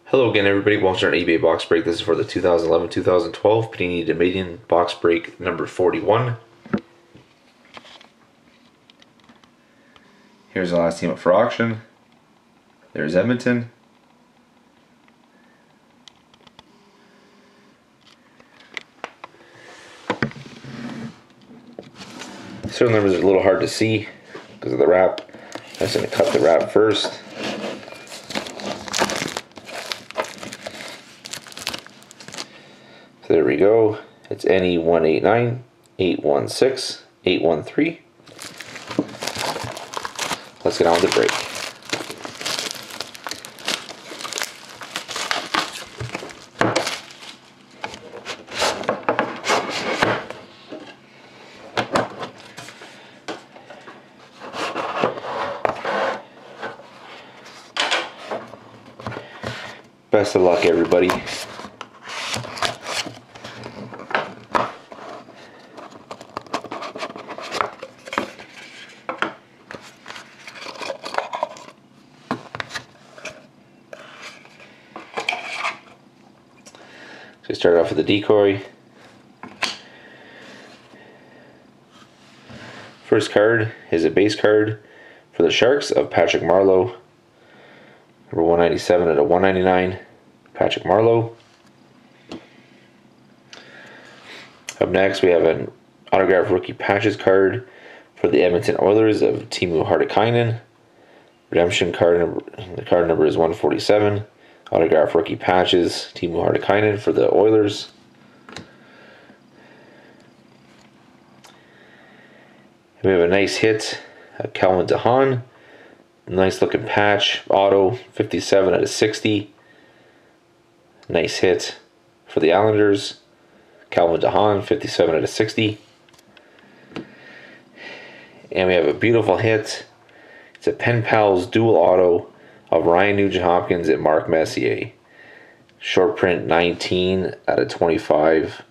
Hello again, everybody. Welcome to our eBay box break. This is for the 2011-2012 Panini Dominion box break number 41. Here's the last team up for auction. There's Edmonton. Certain numbers are a little hard to see because of the wrap. I'm just going to cut the wrap first. So there we go. It's NE 189, 816, 813. Let's get on with the break. Best of luck, everybody. So we start off with the decoy. First card is a base card for the Sharks of Patrick Marleau. Number 197 out of 199, Patrick Marleau. Up next, we have an autographed rookie patches card for the Edmonton Oilers of Teemu Hartikainen. Redemption card number, the card number is 147. Autographed rookie patches, Teemu Hartikainen for the Oilers. We have a nice hit, Calvin DeHaan. Nice looking patch, auto, 57 out of 60. Nice hit for the Islanders. Calvin DeHaan, 57 out of 60. And we have a beautiful hit. It's a Pen Pals dual auto of Ryan Nugent-Hopkins and Mark Messier. Short print 19 out of 25.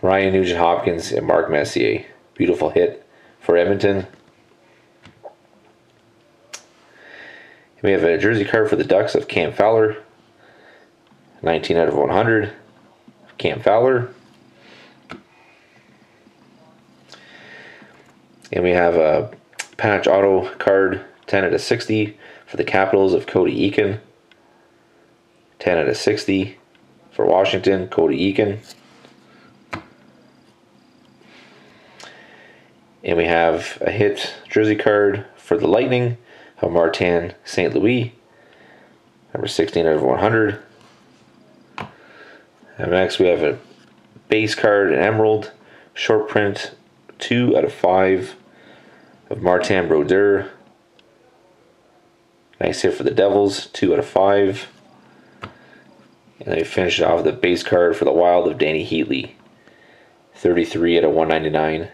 Ryan Nugent-Hopkins and Mark Messier. Beautiful hit for Edmonton. We have a jersey card for the Ducks of Cam Fowler. 19 out of 100. Cam Fowler. And we have a patch auto card, 10 out of 60 for the Capitals of Cody Eakin. 10 out of 60 for Washington, Cody Eakin. And we have a hit jersey card for the Lightning of Martin St. Louis, number 16 out of 100. And next we have a base card, an Emerald, short print, 2 out of 5 of Martin Brodeur. Nice hit for the Devils, 2 out of 5. And then we finish it off with a base card for the Wild of Danny Heatley, 33 out of 199.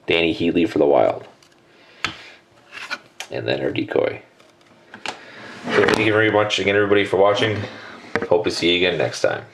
Danny Heatley for the Wild. And then our decoy. So thank you very much again, everybody, for watching. Hope to see you again next time.